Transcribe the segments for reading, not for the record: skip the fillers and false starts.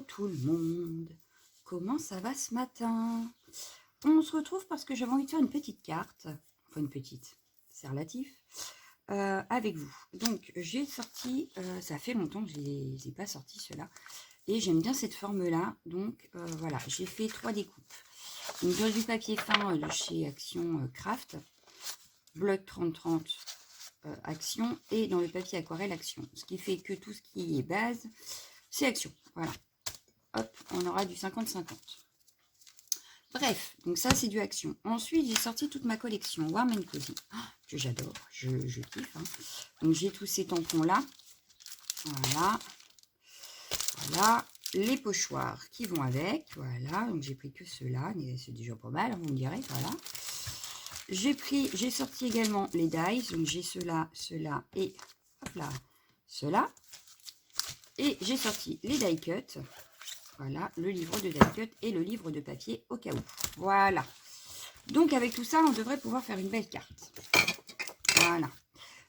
tout le monde, comment ça va ce matin? On se retrouve parce que j'avais envie de faire une petite carte, enfin une petite, c'est relatif, avec vous. Donc j'ai sorti, ça fait longtemps que je les ai pas sortis ceux-là, et j'aime bien cette forme-là, donc voilà, j'ai fait 3 découpes. Donc dans du papier fin de chez Action Craft, bloc 30-30 Action, et dans le papier aquarelle Action, ce qui fait que tout ce qui est base, c'est Action, voilà. Hop, on aura du 50-50. Bref, donc ça c'est du Action. Ensuite, j'ai sorti toute ma collection Warm & Cozy, que j'adore, je kiffe. Hein. Donc j'ai tous ces tampons-là. Voilà. Voilà. Les pochoirs qui vont avec. Voilà. Donc j'ai pris que ceux-là. C'est déjà pas mal, vous me direz. Voilà. J'ai sorti également les dies. Donc j'ai ceux-là, ceux-là et hop là, ceux-là. Et j'ai sorti les die cuts. Voilà, le livre de die cut et le livre de papier au cas où. Voilà. Donc, avec tout ça, on devrait pouvoir faire une belle carte. Voilà.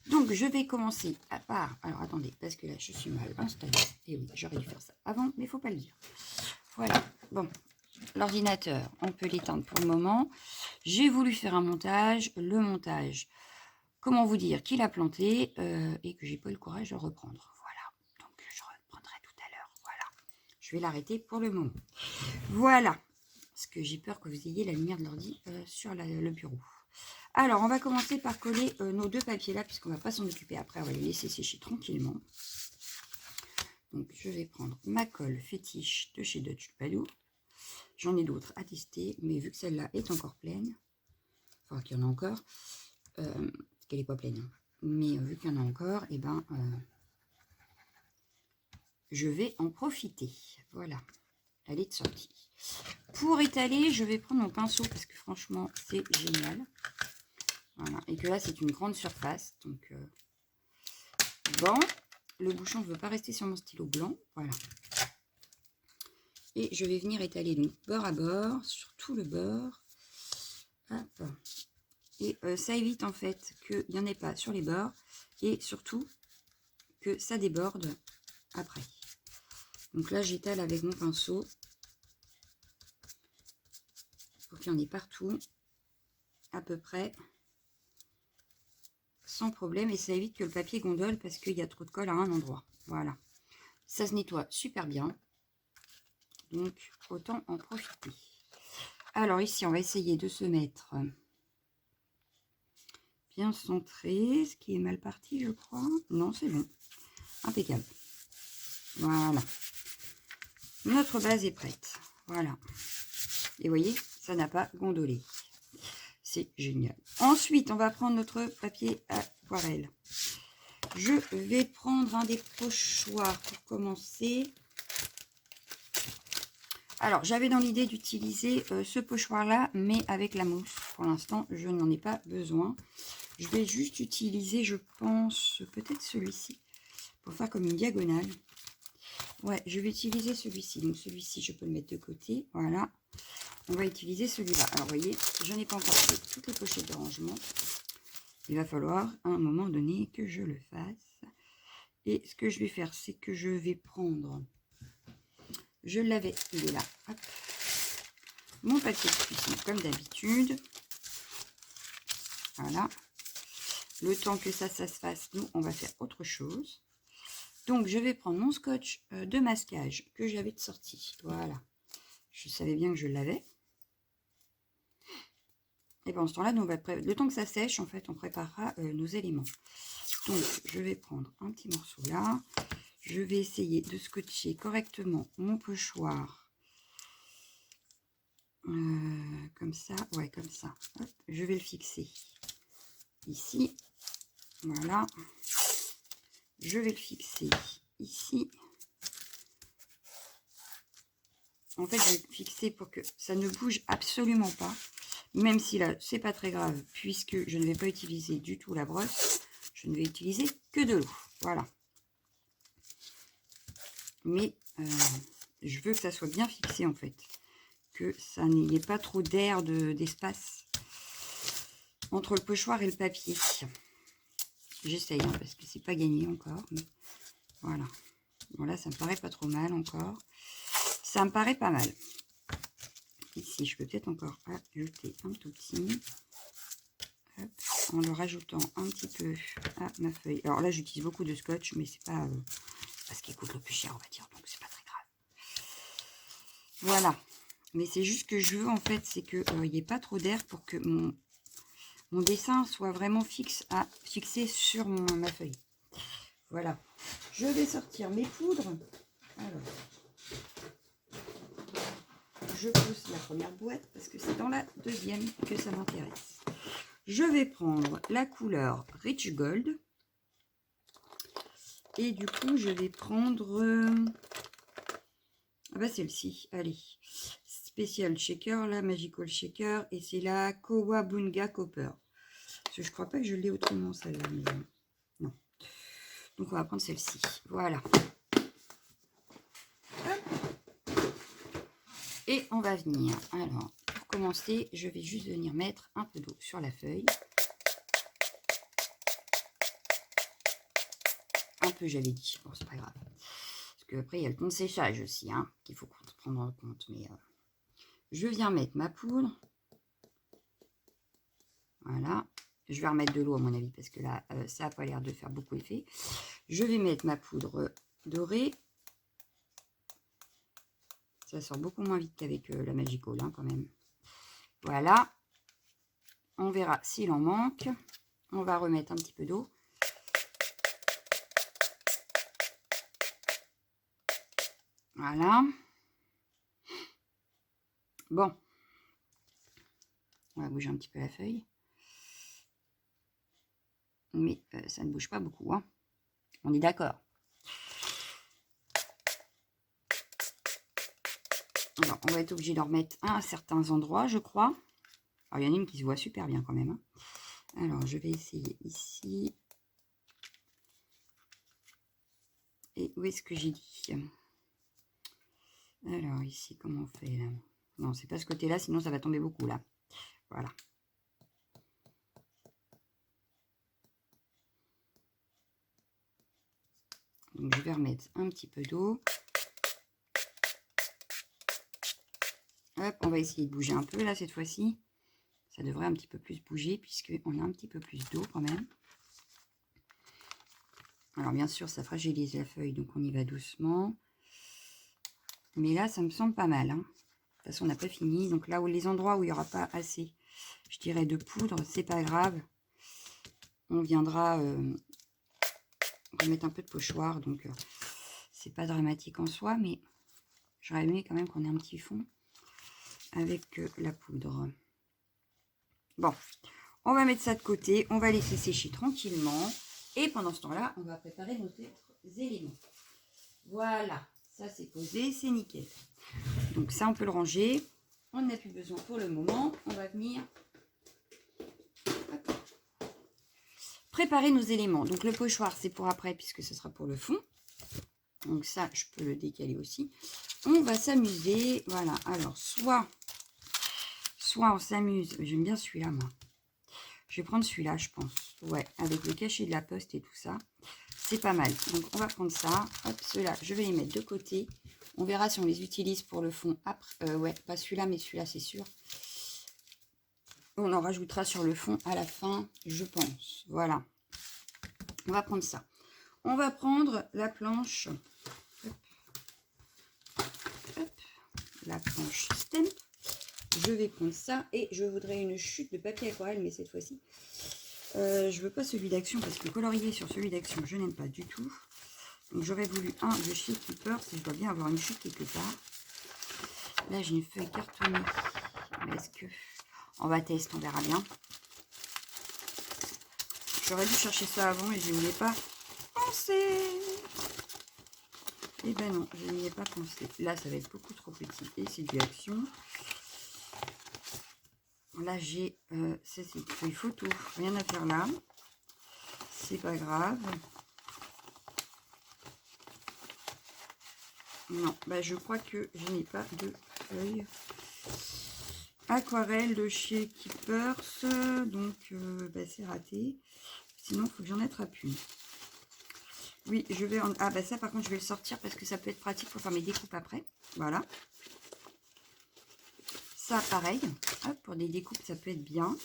Donc, je vais commencer à part... Alors, attendez, parce que là, je suis mal installée. Et oui, j'aurais dû faire ça avant, mais il ne faut pas le dire. Voilà. Bon, l'ordinateur, on peut l'éteindre pour le moment. J'ai voulu faire un montage. Le montage, comment vous dire, qu'il a planté et que j'ai pas eu le courage de reprendre. Je vais l'arrêter pour le moment. Voilà. Parce que j'ai peur que vous ayez la lumière de l'ordi sur le bureau. Alors, on va commencer par coller nos deux papiers là, puisqu'on ne va pas s'en occuper après. On va les laisser sécher tranquillement. Donc, je vais prendre ma colle fétiche de chez Dutch Badou. J'en ai d'autres à tester, mais vu que celle-là est encore pleine, enfin qu'il y en a encore, parce qu'elle n'est pas pleine, hein, mais vu qu'il y en a encore, et ben, je vais en profiter. Voilà. Elle est sortie. Pour étaler, je vais prendre mon pinceau parce que franchement, c'est génial. Voilà. Et que là, c'est une grande surface. Donc, bon, le bouchon ne veut pas rester sur mon stylo blanc. Voilà. Et je vais venir étaler donc bord à bord, sur tout le bord. Hop. Et ça évite en fait qu'il n'y en ait pas sur les bords. Et surtout, que ça déborde après. Donc là, j'étale avec mon pinceau. Pour qu'il y en ait partout, à peu près, sans problème. Et ça évite que le papier gondole parce qu'il y a trop de colle à un endroit. Voilà. Ça se nettoie super bien. Donc, autant en profiter. Alors ici, on va essayer de se mettre bien centré. Ce qui est mal parti, je crois. Non, c'est bon. Impeccable. Voilà. Notre base est prête. Voilà. Et vous voyez, ça n'a pas gondolé. C'est génial. Ensuite, on va prendre notre papier aquarelle. Je vais prendre un des pochoirs pour commencer. Alors, j'avais dans l'idée d'utiliser ce pochoir-là, mais avec la mousse. Pour l'instant, je n'en ai pas besoin. Je vais juste utiliser, je pense, peut-être celui-ci, pour faire comme une diagonale. Ouais, je vais utiliser celui-ci. Donc, celui-ci, je peux le mettre de côté. Voilà. On va utiliser celui-là. Alors, vous voyez, je n'ai pas encore fait toutes les pochettes de rangement. Il va falloir, à un moment donné, que je le fasse. Et ce que je vais faire, c'est que je vais prendre... Je l'avais, il est là. Hop. Mon papier de cuisson, comme d'habitude. Voilà. Le temps que ça se fasse, nous, on va faire autre chose. Donc, je vais prendre mon scotch de masquage que j'avais sorti. Voilà. Je savais bien que je l'avais. Et pendant ce temps-là, le temps que ça sèche, en fait, on préparera nos éléments. Donc, je vais prendre un petit morceau là. Je vais essayer de scotcher correctement mon pochoir. Comme ça. Ouais, comme ça. Hop, je vais le fixer ici. Voilà. Je vais le fixer ici. En fait, je vais le fixer pour que ça ne bouge absolument pas. Même si là, c'est pas très grave, puisque je ne vais pas utiliser du tout la brosse. Je ne vais utiliser que de l'eau. Voilà. Mais je veux que ça soit bien fixé, en fait. Que ça n'ait pas trop d'air, d'espace entre le pochoir et le papier. J'essaye, hein, parce que c'est pas gagné encore. Mais voilà. Bon, là, ça me paraît pas trop mal encore. Ça me paraît pas mal. Ici, je peux peut-être encore ajouter un tout petit. Hop, en le rajoutant un petit peu à ma feuille. Alors là, j'utilise beaucoup de scotch, mais c'est pas ce qui coûte le plus cher, on va dire. Donc, c'est pas très grave. Voilà. Mais c'est juste que je veux, en fait, c'est qu'il n'y ait pas trop d'air pour que mon dessin soit vraiment fixé sur ma feuille. Voilà. Je vais sortir mes poudres. Alors, je pose la première boîte parce que c'est dans la deuxième que ça m'intéresse. Je vais prendre la couleur Rich Gold. Et du coup, je vais prendre... celle-ci, allez. Special Shaker, la Magical Shaker. Et c'est la Kowabunga Copper. Parce que je crois pas que je l'ai autrement, celle-là. Mais non. Donc, on va prendre celle-ci. Voilà. Hop. Et on va venir. Alors, pour commencer, je vais juste venir mettre un peu d'eau sur la feuille. Un peu, j'avais dit. Bon, c'est pas grave. Parce qu'après, il y a le temps de séchage aussi, hein, qu'il faut prendre en compte. Mais je viens mettre ma poudre. Voilà. Je vais remettre de l'eau à mon avis parce que là, ça n'a pas l'air de faire beaucoup effet. Je vais mettre ma poudre dorée. Ça sort beaucoup moins vite qu'avec la Magical, hein, quand même. Voilà. On verra s'il en manque. On va remettre un petit peu d'eau. Voilà. Bon. On va bouger un petit peu la feuille. Mais ça ne bouge pas beaucoup, hein. On est d'accord. Alors, on va être obligé de remettre à certains endroits, je crois. Alors, il y en a une qui se voit super bien quand même, hein. Alors, je vais essayer ici. Et où est-ce que j'ai dit? Alors, ici, comment on fait là? Non, c'est pas ce côté-là, sinon ça va tomber beaucoup là. Voilà. Donc, je vais remettre un petit peu d'eau. Hop, on va essayer de bouger un peu là cette fois-ci. Ça devrait un petit peu plus bouger puisqu'on a un petit peu plus d'eau quand même. Alors, bien sûr, ça fragilise la feuille, donc on y va doucement. Mais là, ça me semble pas mal, hein. De toute façon, on n'a pas fini. Donc là, où les endroits où il n'y aura pas assez, je dirais, de poudre, c'est pas grave. On viendra remettre un peu de pochoir. Donc, c'est pas dramatique en soi. Mais j'aurais aimé quand même qu'on ait un petit fond avec la poudre. Bon, on va mettre ça de côté. On va laisser sécher tranquillement. Et pendant ce temps-là, on va préparer nos autres éléments. Voilà, ça c'est posé, c'est nickel. Donc ça, on peut le ranger. On n'a plus besoin pour le moment. On va venir préparer nos éléments. Donc le pochoir, c'est pour après puisque ce sera pour le fond. Donc ça, je peux le décaler aussi. On va s'amuser. Voilà, alors soit on s'amuse. J'aime bien celui-là, moi. Je vais prendre celui-là, je pense. Ouais, avec le cachet de la poste et tout ça. C'est pas mal. Donc on va prendre ça. Hop, ceux-là, je vais les mettre de côté. On verra si on les utilise pour le fond après. Ouais, pas celui-là, mais celui-là, c'est sûr. On en rajoutera sur le fond à la fin, je pense. Voilà. On va prendre ça. On va prendre la planche. Hop. Hop. La planche Stamp. Je vais prendre ça. Et je voudrais une chute de papier aquarelle, mais cette fois-ci, je veux pas celui d'action parce que colorier sur celui d'action, je n'aime pas du tout. Donc j'aurais voulu un de chez Clipper, si je dois bien avoir une chute quelque part. Là, j'ai une feuille cartonnée. Mais est-ce que... On va tester, on verra bien. J'aurais dû chercher ça avant et je n'y ai pas pensé. Eh ben non, je n'y ai pas pensé. Là, ça va être beaucoup trop petit. Et c'est du action. Là, j'ai... c'est une feuille photo. Rien à faire là. C'est pas grave. Non, bah je crois que je n'ai pas de feuille aquarelle de chez Keepers, donc bah, c'est raté. Sinon, il faut que j'en attrape une. Oui, je vais en... Ah bah ça par contre je vais le sortir parce que ça peut être pratique pour faire mes découpes après. Voilà. Ça pareil, hop, pour des découpes ça peut être bien.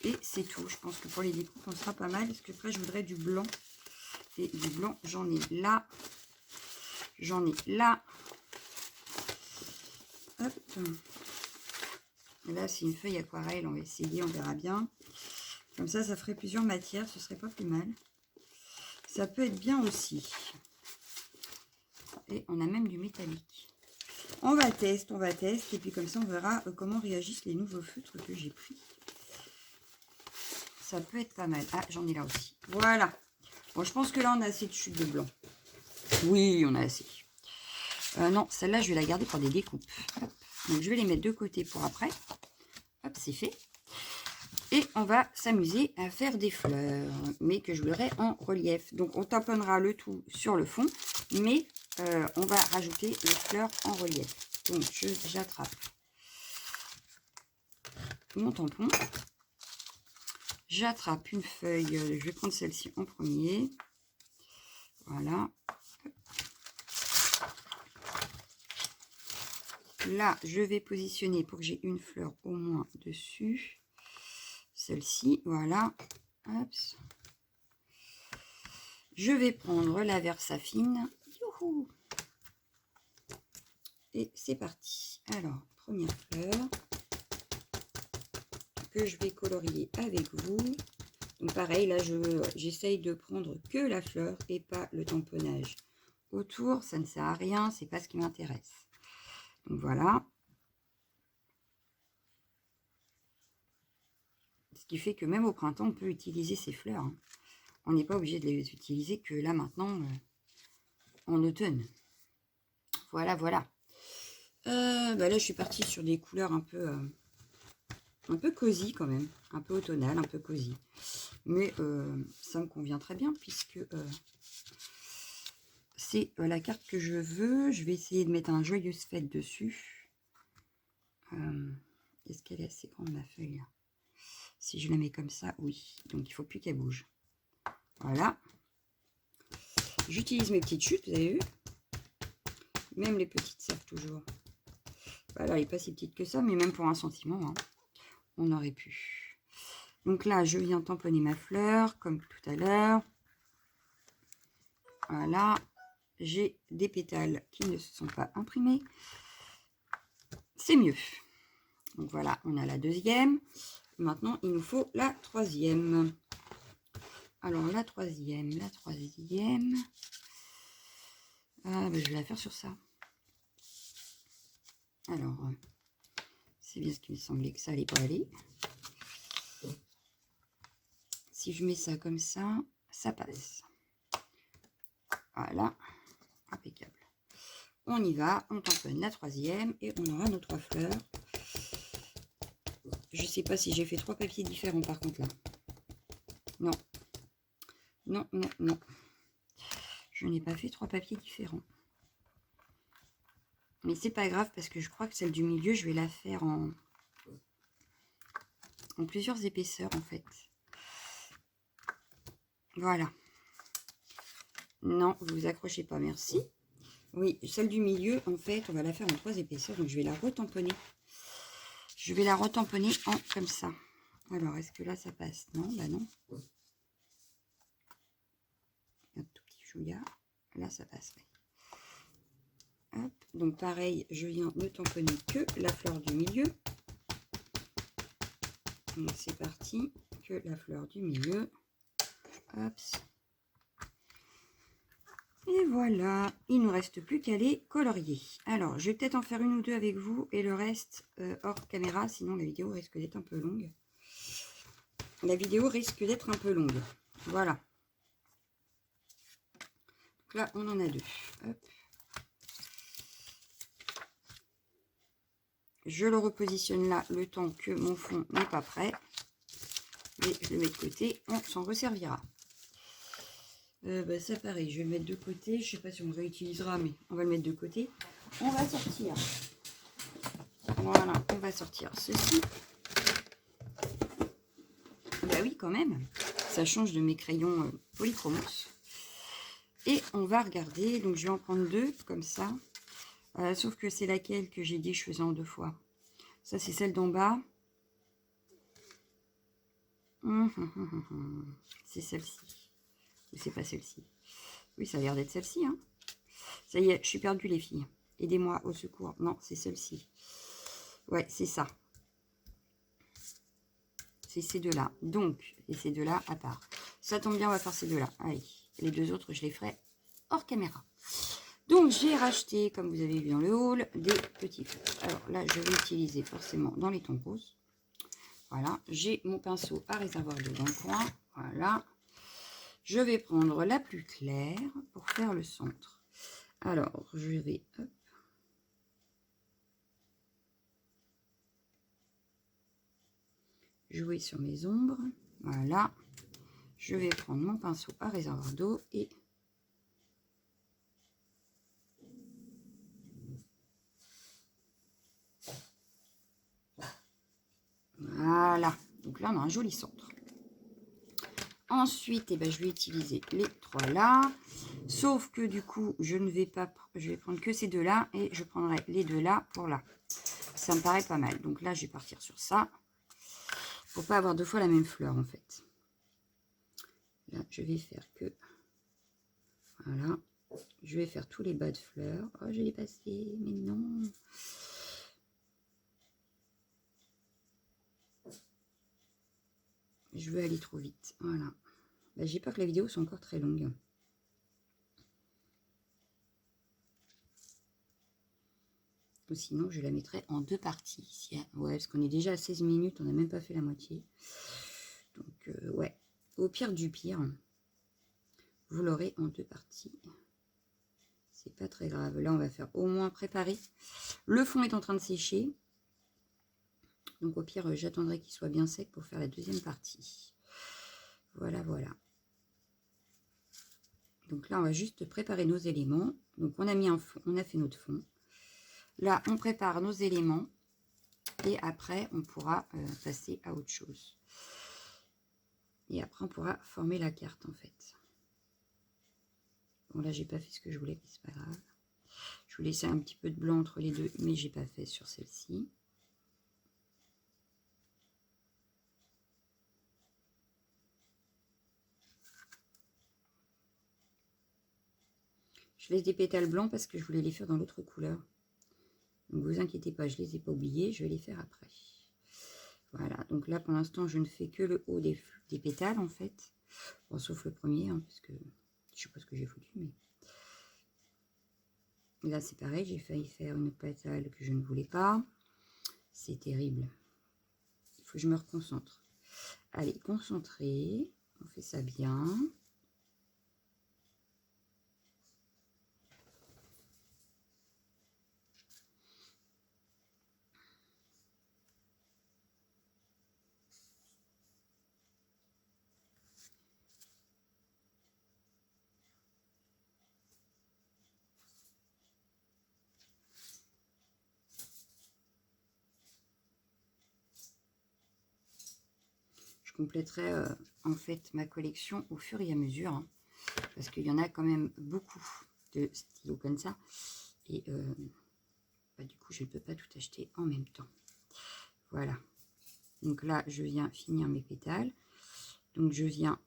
Et c'est tout. Je pense que pour les découpes on sera pas mal. Parce que après je voudrais du blanc. Et du blanc j'en ai là. J'en ai là. Hop. Là c'est une feuille aquarelle. On va essayer, on verra bien. Comme ça ferait plusieurs matières. Ce serait pas plus mal. Ça peut être bien aussi. Et on a même du métallique. On va tester. Et puis comme ça, on verra comment réagissent les nouveaux feutres que j'ai pris. Ça peut être pas mal. Ah, j'en ai là aussi. Voilà. Bon, je pense que là, on a assez de chutes de blanc. Oui, on a assez. Non, celle-là, je vais la garder pour des découpes. Hop. Donc, je vais les mettre de côté pour après. Hop, c'est fait. Et on va s'amuser à faire des fleurs, mais que je voudrais en relief. Donc, on tamponnera le tout sur le fond, mais on va rajouter les fleurs en relief. Donc, j'attrape mon tampon. J'attrape une feuille. Je vais prendre celle-ci en premier. Voilà. Là, je vais positionner pour que j'ai une fleur au moins dessus. Celle-ci, voilà. Hop. Je vais prendre la Versafine. Youhou! Et c'est parti. Alors, première fleur que je vais colorier avec vous. Donc pareil, là, j'essaye de prendre que la fleur et pas le tamponnage autour. Ça ne sert à rien, c'est pas ce qui m'intéresse. Donc voilà. Ce qui fait que même au printemps, on peut utiliser ces fleurs. Hein. On n'est pas obligé de les utiliser que là maintenant, en automne. Voilà, voilà. Bah là, je suis partie sur des couleurs un peu cosy quand même. Un peu automnal, un peu cosy. Mais ça me convient très bien puisque c'est la carte que je veux. Je vais essayer de mettre un joyeuse fête dessus. Est-ce qu'elle est assez grande, ma feuille là? Si je la mets comme ça, oui. Donc, il ne faut plus qu'elle bouge. Voilà. J'utilise mes petites chutes, vous avez vu? Même les petites servent toujours. Voilà, elle n'est pas si petite que ça, mais même pour un sentiment, hein, on aurait pu. Donc là, je viens tamponner ma fleur, comme tout à l'heure. Voilà. J'ai des pétales qui ne se sont pas imprimés. C'est mieux. Donc voilà, on a la deuxième. Maintenant, il nous faut la troisième. Alors, la troisième. Ben, je vais la faire sur ça. Alors, c'est bien ce qui me semblait que ça allait pas aller. Si je mets ça comme ça, ça passe. Voilà, impeccable. On y va, on tamponne la troisième et on aura nos 3 fleurs. Je ne sais pas si j'ai fait 3 papiers différents par contre là. Non. Non, non, non. Je n'ai pas fait 3 papiers différents. Mais c'est pas grave parce que je crois que celle du milieu, je vais la faire en plusieurs épaisseurs en fait. Voilà. Non, vous vous accrochez pas, merci. Oui, celle du milieu, en fait, on va la faire en 3 épaisseurs. Donc, je vais la retamponner. Je vais la retamponner en comme ça. Alors, est-ce que là, ça passe? Non, bah non. Un tout petit chouïa. Là, ça passe. Hop. Donc, pareil, je viens ne tamponner que la fleur du milieu. Donc, c'est parti. Que la fleur du milieu. Hop. Et voilà, il ne nous reste plus qu'à les colorier. Alors, je vais peut-être en faire une ou deux avec vous et le reste hors caméra, sinon la vidéo risque d'être un peu longue. La vidéo risque d'être un peu longue. Voilà. Donc là, on en a 2. Hop. Je le repositionne là le temps que mon fond n'est pas prêt. Et je le mets de côté, on s'en resservira. Bah ça pareil, je vais le mettre de côté. Je sais pas si on le réutilisera, mais on va le mettre de côté. On va sortir. Voilà, on va sortir ceci. Bah oui, quand même. Ça change de mes crayons polychromos. Et on va regarder. Donc, je vais en prendre 2, comme ça. Sauf que c'est laquelle que j'ai dit je faisais en 2 fois. Ça, c'est celle d'en bas. C'est celle-ci. Ou c'est pas celle-ci? Oui, ça a l'air d'être celle-ci. Hein. Ça y est, je suis perdue, les filles. Aidez-moi, au secours. Non, c'est celle-ci. Ouais, c'est ça. C'est ces deux-là. Donc, et ces deux-là à part. Ça tombe bien, on va faire ces deux-là. Allez, les 2 autres, je les ferai hors caméra. Donc, j'ai racheté, comme vous avez vu dans le haul, des petits feux. Alors là, je vais utiliser forcément dans les tons roses. Voilà, j'ai mon pinceau à réservoir d'eau dans le coin. Voilà. Je vais prendre la plus claire pour faire le centre. Alors, je vais... Hop, jouer sur mes ombres. Voilà. Je vais prendre mon pinceau à réservoir d'eau et... Voilà. Donc là, on a un joli centre. Ensuite, eh ben, je vais utiliser les 3 là. Sauf que du coup, je ne vais pas... Je vais prendre que ces 2 là et je prendrai les 2 là pour là. Ça me paraît pas mal. Donc là, je vais partir sur ça. Pour pas avoir 2 fois la même fleur, en fait. Là, je vais faire que... Voilà. Je vais faire tous les bas de fleurs. Oh, je l'ai passé, mais non. Je veux aller trop vite. Voilà. Ben, j'ai peur que la vidéo soit encore très longue. Ou sinon, je la mettrai en 2 parties. Ouais, parce qu'on est déjà à 16 minutes. On n'a même pas fait la moitié. Donc, ouais. Au pire du pire, vous l'aurez en 2 parties. C'est pas très grave. Là, on va faire au moins préparer. Le fond est en train de sécher. Donc, au pire, j'attendrai qu'il soit bien sec pour faire la deuxième partie. Voilà, voilà. Donc là, on va juste préparer nos éléments. Donc, on a mis un fond, on a fait notre fond. Là, on prépare nos éléments. Et après, on pourra passer à autre chose. Et après, on pourra former la carte, en fait. Bon, là, j'ai pas fait ce que je voulais, mais c'est pas grave. Je vous laissais un petit peu de blanc entre les deux, mais j'ai pas fait sur celle-ci. Je laisse des pétales blancs parce que je voulais les faire dans l'autre couleur. Donc, vous inquiétez pas, je les ai pas oubliés, je vais les faire après. Voilà, donc là, pour l'instant, je ne fais que le haut des pétales, en fait. Bon, sauf le premier, hein, parce que je sais pas ce que j'ai foutu, mais... Là, c'est pareil, j'ai failli faire une pétale que je ne voulais pas. C'est terrible. Il faut que je me reconcentre. Allez, concentré. On fait ça bien. Je compléterai en fait ma collection au fur et à mesure. Hein, parce qu'il y en a quand même beaucoup de stylos comme ça. Et bah, du coup, je ne peux pas tout acheter en même temps. Voilà. Donc là, je viens finir mes pétales. Donc je viens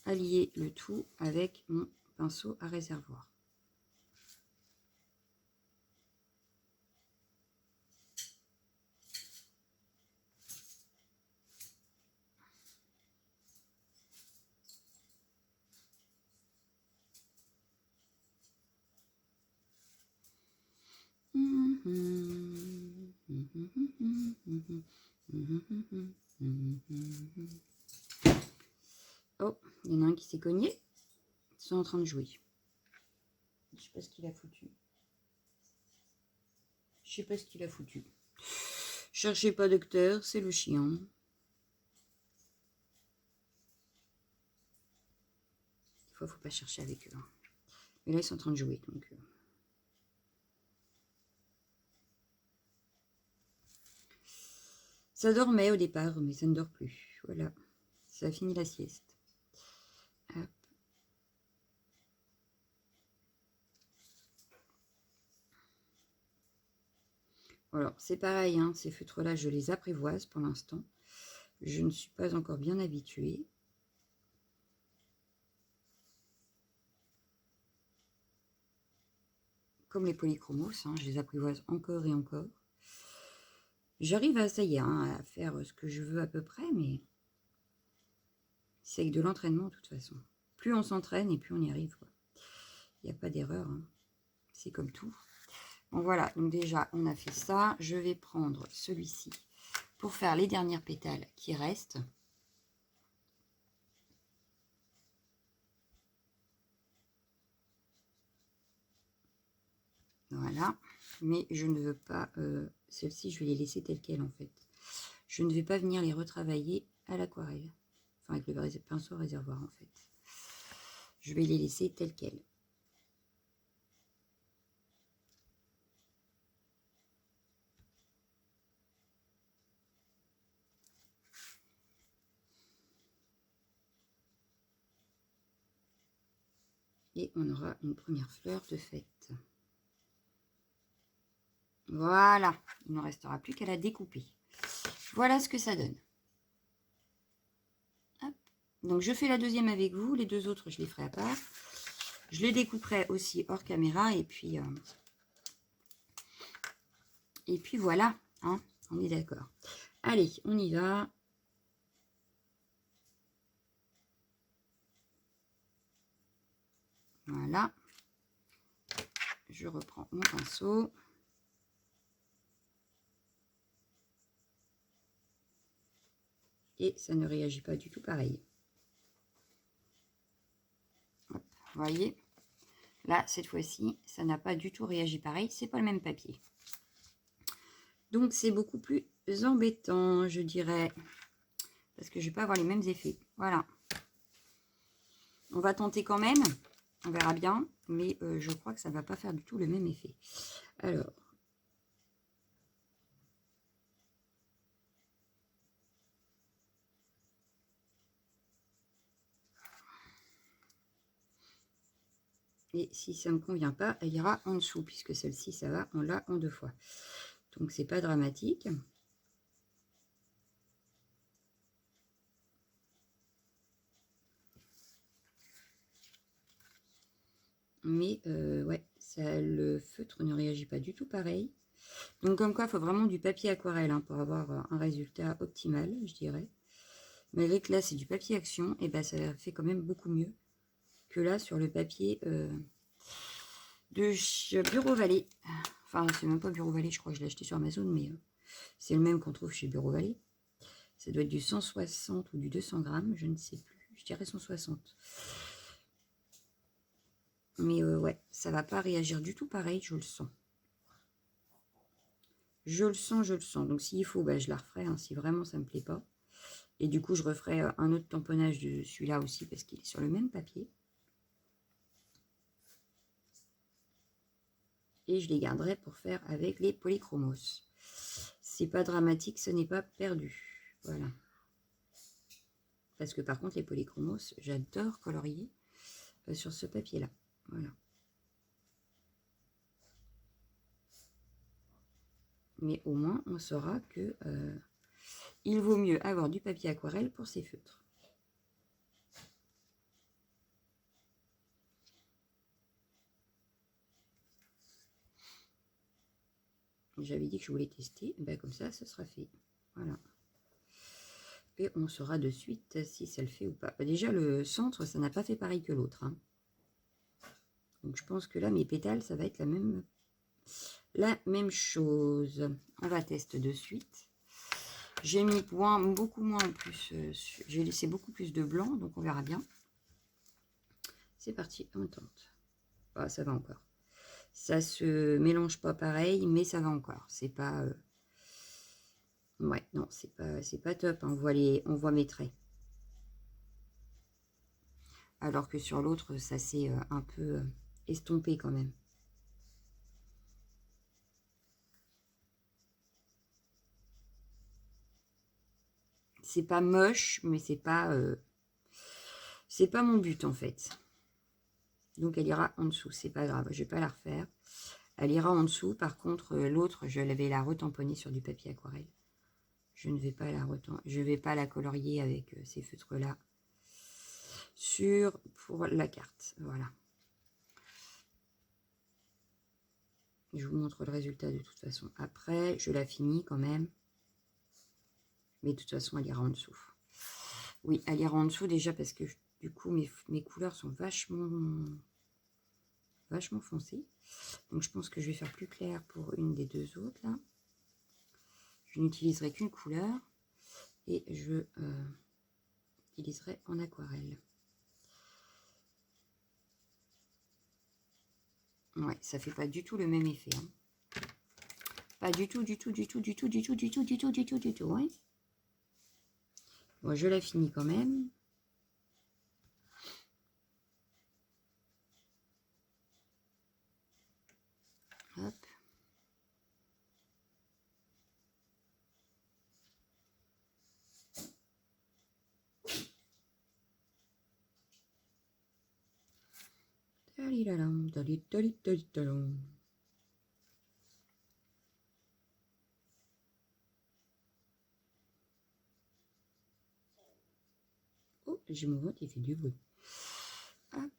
allier le tout avec mon pinceau à réservoir. Oh, il y en a un qui s'est cogné. Ils sont en train de jouer. Je sais pas ce qu'il a foutu. Je sais pas ce qu'il a foutu. Cherchez pas docteur, c'est le chien. Des fois, faut pas chercher avec eux. Hein. Mais là, ils sont en train de jouer, donc... Ça dormait au départ, mais ça ne dort plus. Voilà, ça a fini la sieste. Hop. Alors, c'est pareil, hein, ces feutres-là, je les apprivoise pour l'instant. Je ne suis pas encore bien habituée. Comme les polychromos, hein, je les apprivoise encore et encore. J'arrive à, ça y est, hein, à faire ce que je veux à peu près, mais c'est avec de l'entraînement de toute façon. Plus on s'entraîne et plus on y arrive. Il n'y a pas d'erreur, hein. C'est comme tout. Bon voilà, donc déjà on a fait ça. Je vais prendre celui-ci pour faire les dernières pétales qui restent. Voilà, mais je ne veux pas, celles-ci je vais les laisser telles quelles en fait. Je ne vais pas venir les retravailler à l'aquarelle, enfin avec le pinceau réservoir en fait. Je vais les laisser telles quelles. Et on aura une première fleur de fête. Voilà, il ne restera plus qu'à la découper. Voilà ce que ça donne. Hop. Donc je fais la deuxième avec vous, les deux autres je les ferai à part. Je les découperai aussi hors caméra et puis voilà, hein, on est d'accord. Allez, on y va. Voilà. Je reprends mon pinceau. Et ça ne réagit pas du tout pareil. Hop, vous voyez, là, cette fois-ci, ça n'a pas du tout réagi pareil. C'est pas le même papier. Donc, c'est beaucoup plus embêtant, je dirais. Parce que je vais pas avoir les mêmes effets. Voilà. On va tenter quand même. On verra bien. Mais je crois que ça ne va pas faire du tout le même effet. Alors. Et si ça ne me convient pas, elle ira en dessous. Puisque celle-ci, ça va, on l'a en 2 fois. Donc, c'est pas dramatique. Mais ouais, ça, le feutre ne réagit pas du tout pareil. Donc comme quoi, il faut vraiment du papier aquarelle hein, pour avoir un résultat optimal, je dirais. Malgré que là, c'est du papier action, et ben ça fait quand même beaucoup mieux que là sur le papier de Bureau Vallée. Enfin, c'est même pas Bureau Vallée, je crois que je l'ai acheté sur Amazon, mais c'est le même qu'on trouve chez Bureau Vallée. Ça doit être du 160 ou du 200 grammes, je ne sais plus. Je dirais 160. Mais ouais, ça va pas réagir du tout pareil, je le sens. Je le sens, je le sens. Donc s'il faut, bah, je la referai, hein, si vraiment ça me plaît pas. Et du coup, je referai un autre tamponnage de celui-là aussi, parce qu'il est sur le même papier. Et je les garderai pour faire avec les polychromos. C'est pas dramatique, ce n'est pas perdu. Voilà. Parce que par contre, les polychromos, j'adore colorier sur ce papier-là. Voilà. Mais au moins, on saura que il vaut mieux avoir du papier aquarelle pour ces feutres. J'avais dit que je voulais tester, ben comme ça, ce sera fait. Voilà. Et on saura de suite si ça le fait ou pas. Déjà, le centre, ça n'a pas fait pareil que l'autre. Hein. Donc, je pense que là, mes pétales, ça va être la même chose. On va tester de suite. J'ai mis beaucoup moins en plus. J'ai laissé beaucoup plus de blanc, donc on verra bien. C'est parti, on tente. Ah, ça va encore. Ça se mélange pas pareil, mais ça va encore. C'est pas... Ouais, non, c'est pas top. Hein. On voit mes traits. Alors que sur l'autre, ça s'est un peu estompé quand même. C'est pas moche, mais c'est pas mon but en fait. Donc elle ira en dessous, c'est pas grave, je vais pas la refaire. Elle ira en dessous. Par contre, l'autre, je vais la retamponnée sur du papier aquarelle. Je ne vais pas la colorier avec ces feutres-là pour la carte. Voilà. Je vous montre le résultat de toute façon. Après, je la finis quand même. Mais de toute façon, elle ira en dessous. Oui, elle ira en dessous déjà parce que du coup, mes couleurs sont vachement foncées. Donc, je pense que je vais faire plus clair pour une des deux autres, là. Je n'utiliserai qu'une couleur. Et je utiliserai en aquarelle. Ouais, ça fait pas du tout le même effet. Hein. Pas du tout, du tout. Ouais. Bon, je la finis quand même. Hop. Oh, j'ai mon vote, il fait du bruit. Hop.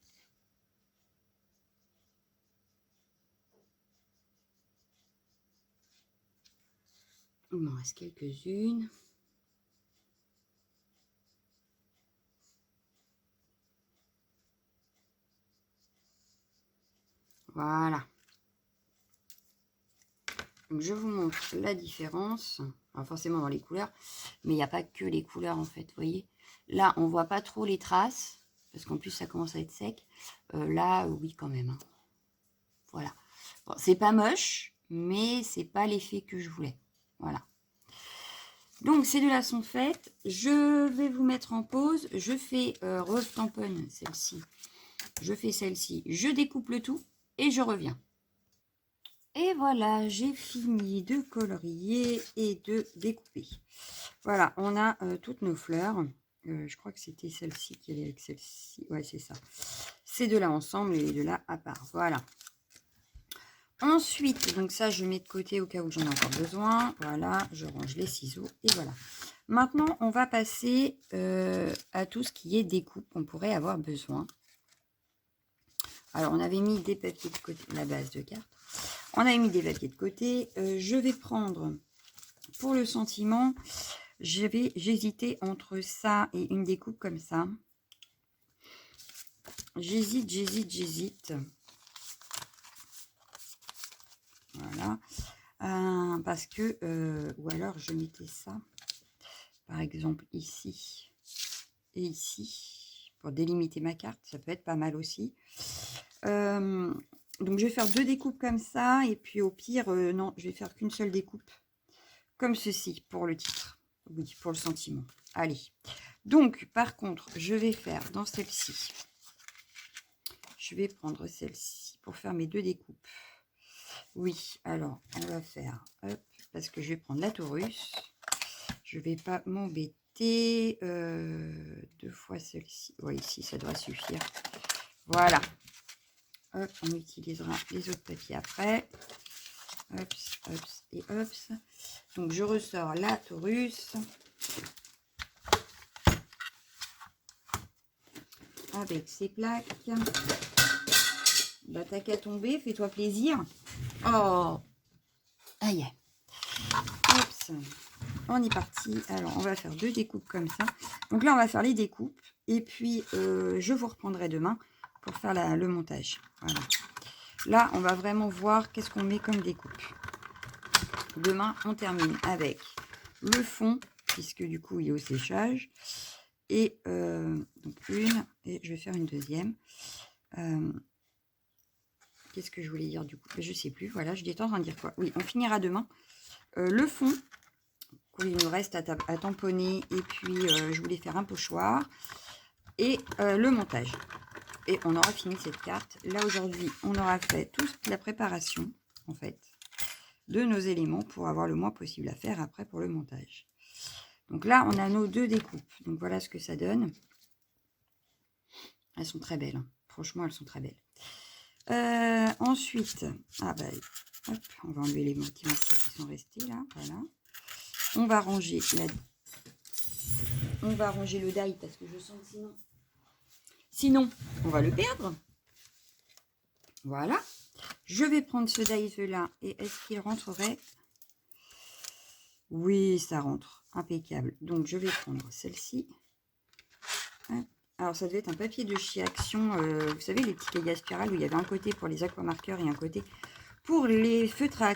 Il m'en reste quelques-unes. Voilà. Donc, je vous montre la différence. Alors, forcément dans les couleurs, mais il n'y a pas que les couleurs en fait. Vous voyez, là, on voit pas trop les traces, parce qu'en plus, ça commence à être sec. Là, oui, quand même. Hein. Voilà. Bon, c'est pas moche, mais c'est pas l'effet que je voulais. Voilà. Donc, ces deux-là sont faites. Je vais vous mettre en pause. Je fais Rose Tamponne, celle-ci. Je fais celle-ci. Je découpe le tout et je reviens. Et voilà, j'ai fini de colorier et de découper. Voilà, on a toutes nos fleurs. Je crois que c'était celle-ci qui allait avec celle-ci. Ouais, c'est ça. Ces deux-là ensemble et les deux-là à part. Voilà. Ensuite, donc ça, je mets de côté au cas où j'en ai encore besoin. Voilà, je range les ciseaux et voilà. Maintenant, on va passer à tout ce qui est découpe qu'on pourrait avoir besoin. Alors, on avait mis des papiers de côté, la base de carte. On avait mis des papiers de côté. Je vais prendre, pour le sentiment, j'hésitais entre ça et une découpe comme ça. J'hésite. Voilà. Parce que, ou alors je mettais ça, par exemple ici et ici, pour délimiter ma carte. Ça peut être pas mal aussi. Donc, je vais faire deux découpes comme ça. Et puis, au pire, non, je vais faire qu'une seule découpe. Comme ceci, pour le titre. Oui, pour le sentiment. Allez. Donc, par contre, je vais faire dans celle-ci. Je vais prendre celle-ci pour faire mes deux découpes. Oui, alors, on va faire... Hop, parce que je vais prendre la Taurus. Je ne vais pas m'embêter. Deux fois celle-ci. Oui, ici, ça doit suffire. Voilà. Hop, on utilisera les autres papiers après. Hops, hops et hops. Donc, je ressors la Taurus. Avec ses plaques. Bah, t'as qu'à tomber, fais-toi plaisir. Oh, aïe. Hops. On est parti. Alors, on va faire deux découpes comme ça. Donc là, on va faire les découpes. Et puis, je vous reprendrai demain pour faire le montage. Voilà. Là, on va vraiment voir qu'est-ce qu'on met comme découpe. Demain, on termine avec le fond, puisque du coup, il est au séchage. Et donc une, et je vais faire une deuxième. Qu'est-ce que je voulais dire du coup? Je ne sais plus. Voilà, je étais en train de dire quoi? Oui, on finira demain. Le fond, il nous reste à tamponner. Et puis, je voulais faire un pochoir. Et le montage. Et on aura fini cette carte. Là, aujourd'hui, on aura fait toute la préparation, en fait, de nos éléments pour avoir le moins possible à faire après pour le montage. Donc là, on a nos deux découpes. Donc voilà ce que ça donne. Elles sont très belles. Hein. Franchement, elles sont très belles. Ensuite, ah bah, hop, on va enlever les petits masques qui sont restés là. Voilà. On va ranger le die parce que je sens que sinon, on va le perdre. Voilà. Je vais prendre ce die là et est-ce qu'il rentrerait? Oui, ça rentre. Impeccable. Donc, je vais prendre celle-ci. Alors, ça devait être un papier de chez Action. Vous savez, les petits cahiers à spirale où il y avait un côté pour les aquamarqueurs et un côté pour les feutres à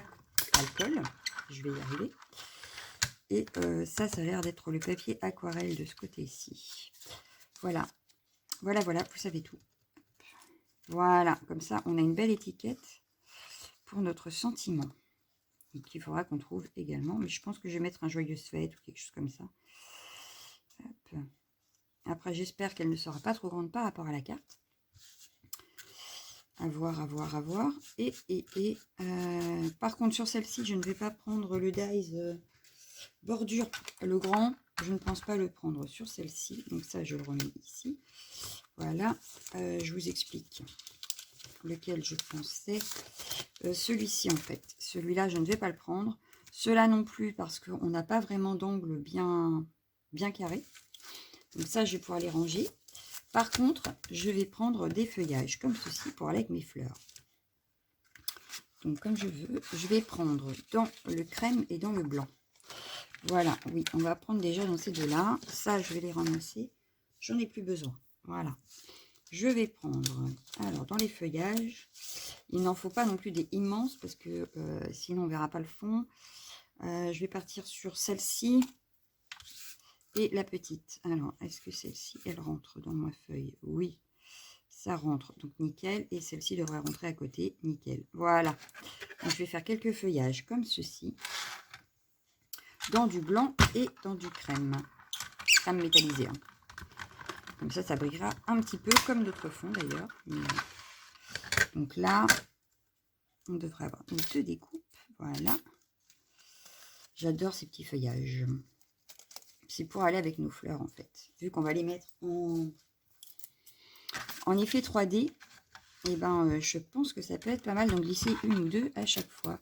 alcool. Je vais y arriver. Et ça a l'air d'être le papier aquarelle de ce côté-ci. Voilà. Voilà, vous savez tout. Voilà, comme ça, on a une belle étiquette pour notre sentiment. Et qu'il faudra qu'on trouve également. Mais je pense que je vais mettre un joyeuse fête ou quelque chose comme ça. Hop. Après, j'espère qu'elle ne sera pas trop grande par rapport à la carte. À voir. Par contre, sur celle-ci, je ne vais pas prendre le dies bordure, le grand. Je ne pense pas le prendre sur celle-ci. Donc ça, je le remets ici. Voilà. Je vous explique lequel je pensais. Celui-ci, en fait. Celui-là, je ne vais pas le prendre. Cela non plus, parce qu'on n'a pas vraiment d'angle bien carré. Donc ça, je vais pouvoir les ranger. Par contre, je vais prendre des feuillages comme ceci pour aller avec mes fleurs. Donc, comme je veux, je vais prendre dans le crème et dans le blanc. Voilà, oui, on va prendre déjà dans ces deux-là. Ça, je vais les ramasser. J'en ai plus besoin. Voilà. Je vais prendre, alors, dans les feuillages, il n'en faut pas non plus des immenses parce que sinon, on ne verra pas le fond. Je vais partir sur celle-ci. Et la petite, alors, est-ce que celle-ci, elle rentre dans ma feuille? Oui, ça rentre, donc nickel. Et celle-ci devrait rentrer à côté, nickel. Voilà. Donc, je vais faire quelques feuillages comme ceci. Dans du blanc et dans du crème. Crème métallisée. Hein. Comme ça brillera un petit peu, comme d'autres fonds d'ailleurs. Donc là, on devrait avoir une deux découpes. Voilà. J'adore ces petits feuillages. C'est pour aller avec nos fleurs en fait. Vu qu'on va les mettre en effet 3D, et ben, je pense que ça peut être pas mal d'en glisser une ou deux à chaque fois.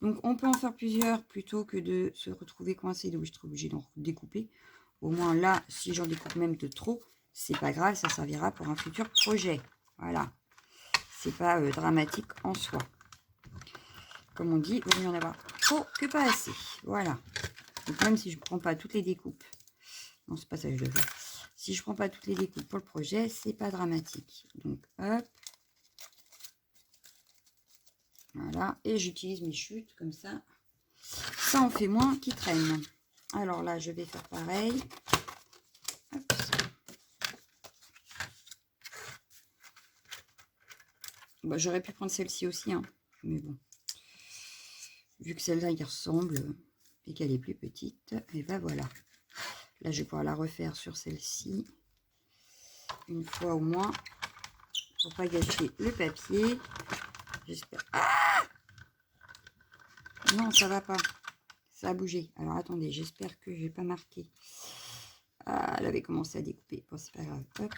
Donc on peut en faire plusieurs plutôt que de se retrouver coincé, de être obligé d'en découper. Au moins là, si j'en découpe même de trop, c'est pas grave, ça servira pour un futur projet. Voilà. C'est pas dramatique en soi. Comme on dit, il vaut mieux en avoir trop que pas assez. Voilà. Donc même si je ne prends pas toutes les découpes, non, c'est pas ça que je dois faire. Si je ne prends pas toutes les découpes pour le projet, c'est pas dramatique. Donc hop. Voilà. Et j'utilise mes chutes comme ça. Ça en fait moins qui traîne. Alors là, je vais faire pareil. Hop. Bah, j'aurais pu prendre celle-ci aussi, hein. Mais bon. Vu que celle-là, il ressemble et qu'elle est plus petite, et ben voilà. Là, je vais pouvoir la refaire sur celle-ci. Une fois au moins. Pour pas gâcher le papier. J'espère. Ah! Non, ça va pas. Ça a bougé. Alors, attendez. J'espère que je n'ai pas marqué. Ah, elle avait commencé à découper. Bon, c'est pas grave. Hop.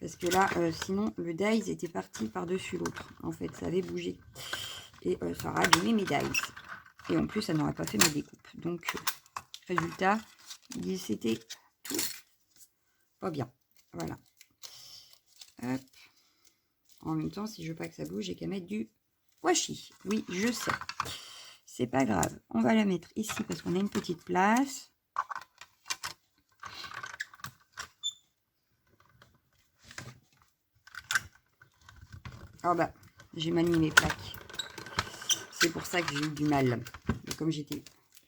Parce que là, sinon, le dies était parti par-dessus l'autre. En fait, ça avait bougé. Et ça aura abîmé mes dies. Et en plus, ça n'aurait pas fait mes découpes. Donc, résultat, c'était tout pas bien. Voilà. Hop. En même temps, si je veux pas que ça bouge, j'ai qu'à mettre du washi. Oui, je sais. C'est pas grave. On va la mettre ici parce qu'on a une petite place. Oh bah, j'ai mal mis mes plaques. C'est pour ça que j'ai eu du mal. Et comme je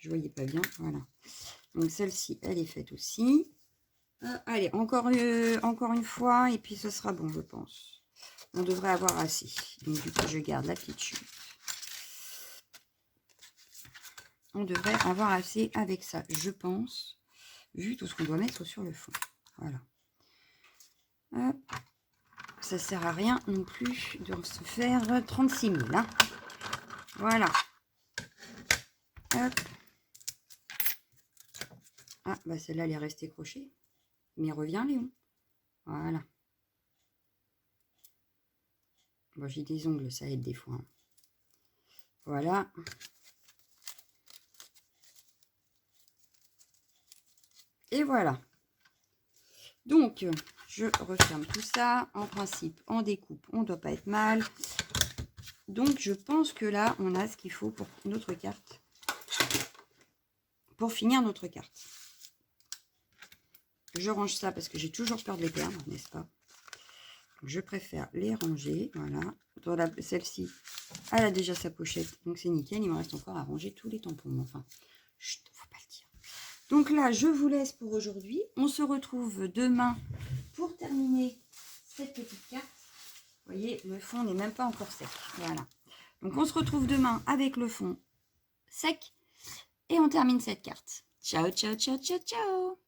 voyais pas bien, voilà. Donc celle-ci, elle est faite aussi. Allez, encore une fois, et puis ce sera bon, je pense. On devrait avoir assez. Donc du coup, je garde la petite chute. On devrait avoir assez avec ça, je pense, vu tout ce qu'on doit mettre sur le fond. Voilà. Hop. Ça sert à rien non plus de se faire 36 000. Hein. Voilà. Hop. Ah, bah celle-là, elle est restée crochée. Mais reviens, Léon. Voilà. Bon, j'ai des ongles, ça aide des fois. Hein. Voilà. Et voilà. Donc, je referme tout ça. En principe, en découpe, on ne doit pas être mal. Donc, je pense que là, on a ce qu'il faut pour notre carte. Pour finir notre carte. Je range ça parce que j'ai toujours peur de les perdre, n'est-ce pas? Donc, je préfère les ranger. Voilà. Celle-ci, elle a déjà sa pochette. Donc, c'est nickel. Il me reste encore à ranger tous les tampons. Enfin, chut, faut pas le dire. Donc là, je vous laisse pour aujourd'hui. On se retrouve demain pour terminer cette petite carte. Vous voyez, le fond n'est même pas encore sec. Voilà. Donc, on se retrouve demain avec le fond sec. Et on termine cette carte. Ciao, ciao, ciao, ciao, ciao.